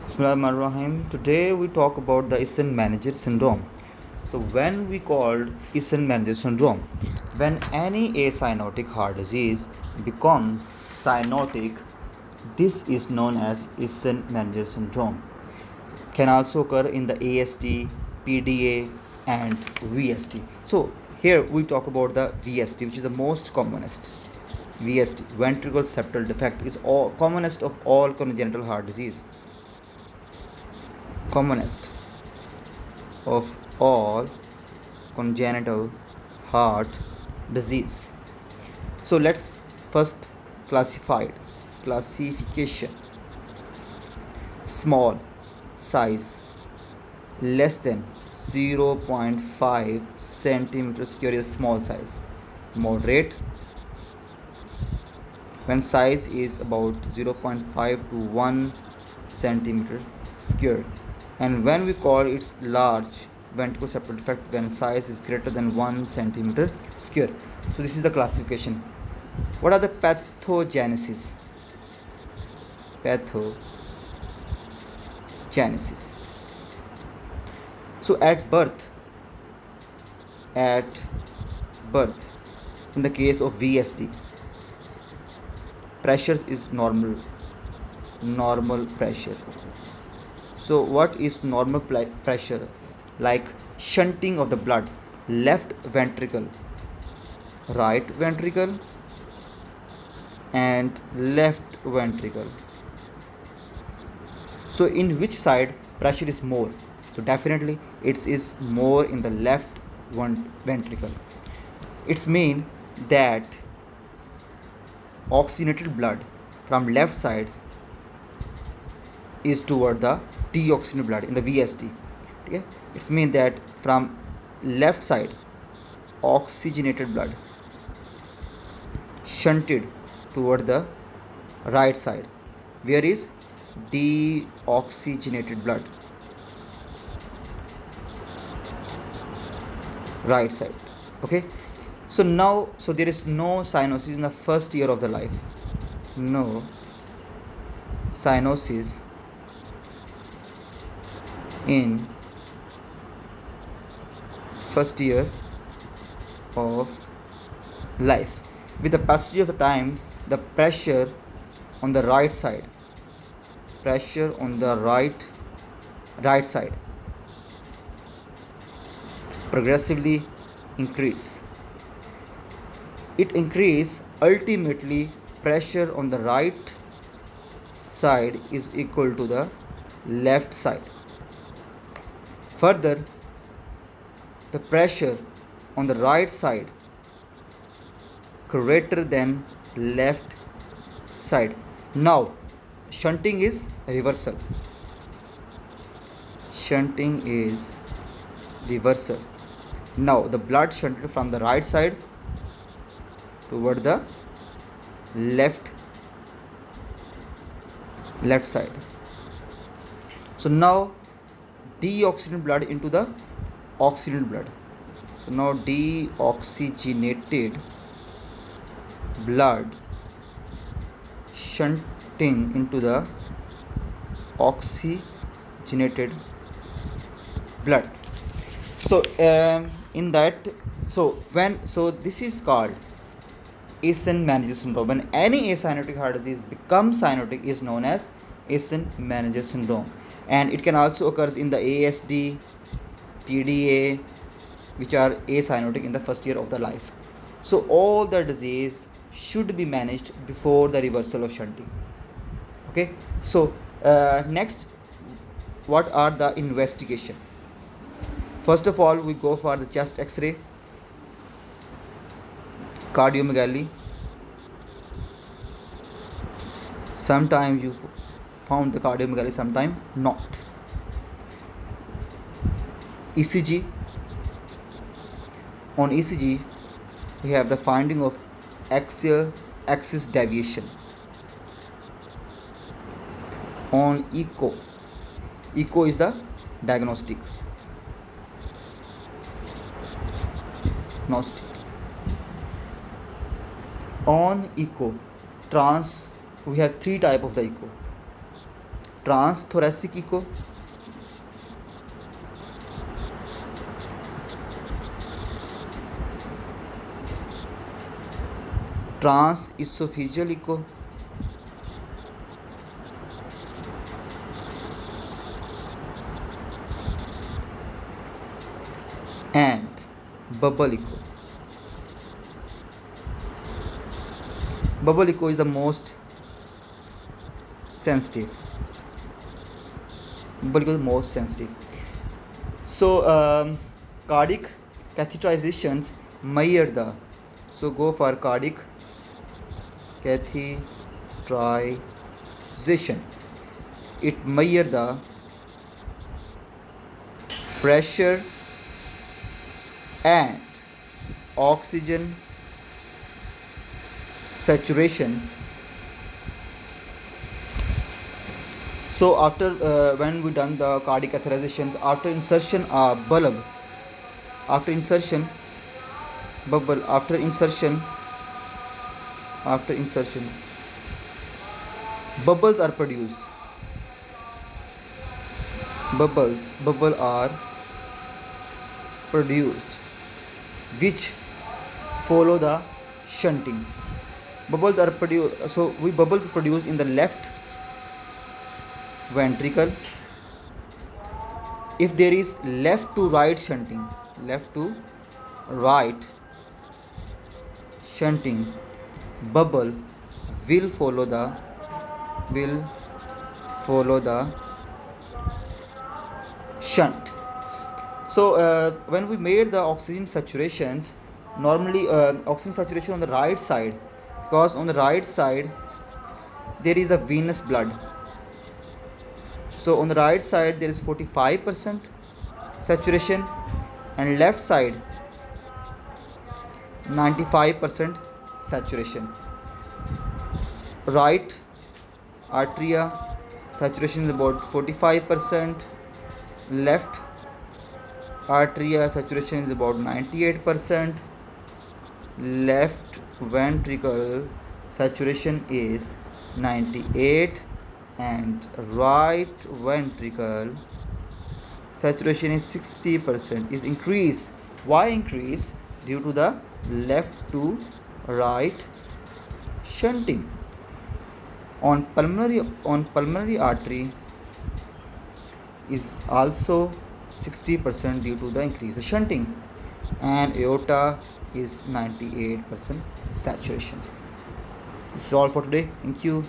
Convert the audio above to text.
Bismillahirrahmanirrahim. Today we talk about the Eisenmenger syndrome. So when we called Eisenmenger syndrome, when any acyanotic heart disease becomes cyanotic, this is known as Eisenmenger syndrome. Can also occur in the AST, PDA, and VST. So here we talk about the VST, which is the most commonest. VST, ventricular septal defect, is all commonest of all congenital heart disease. Commonest of all congenital heart disease. So let's first classification. Small size, less than 0.5 centimeter square is small size. Moderate, when size is about 0.5 to 1 centimeter square, and when we call it large ventricular septal defect when size is greater than 1 centimeter square. So this is the classification. What are the pathogenesis? So at birth, in the case of VST, pressure is normal pressure. So what is normal pressure? Like shunting of the blood, left ventricle, right ventricle, and left ventricle. So in which side pressure is more? So definitely it is more in the left ventricle. It's mean that oxygenated blood from left sides is toward the deoxygenated blood in the VST. Okay? It's mean that from left side oxygenated blood shunted toward the right side, where is deoxygenated blood, right side. Okay, so now there is no cyanosis in the first year of the life. No cyanosis in first year of life. With the passage of the time, the pressure on the right side progressively increase. It increase, ultimately pressure on the right side is equal to the left side. Further, the pressure on the right side greater than left side. Now shunting is reversal. Now the blood shunted from the right side toward the left side. So now deoxygenated blood into the oxygenated blood. So now deoxygenated blood shunting into the oxygenated blood. So in that, this is called Eisenmenger syndrome. When any acyanotic heart disease becomes cyanotic is known as Eisenmenger syndrome, and it can also occur in the ASD, PDA, which are acyanotic in the first year of the life. So all the disease should be managed before the reversal of shunting. Okay, so next, what are the investigation? First of all, we go for the chest X-ray, cardiomegaly. Sometimes you found the cardiomegaly, sometimes not. ECG. On ECG, we have the finding of axial axis deviation. On echo is the diagnostic. On echo, we have three type of the echo: transthoracic echo, transesophageal echo, and bubble echo. Bubble echo is the most sensitive. Bubble echo is the most sensitive. So cardiac catheterizations measure the, so go for cardiac catheterization. It measure the pressure and oxygen saturation. So after when we done the cardiac catheterizations, after insertion bulb, after insertion bubble, after insertion bubbles are produced. Bubble are produced which follow the shunting. Bubbles are produced, so we bubbles produced in the left ventricle. If there is left to right shunting, bubble will follow the shunt. So when we made the oxygen saturations, normally oxygen saturation on the right side, because on the right side there is a venous blood. So on the right side there is 45% saturation and left side 95% saturation. Right arteria saturation is about 45%, left arteria saturation is about 98%, left ventricle saturation is 98, and right ventricle saturation is 60%. Is increase. Why increase? Due to the left to right shunting. On pulmonary artery is also 60% due to the increase shunting, and aorta is 98% saturation. This is all for today. Thank you.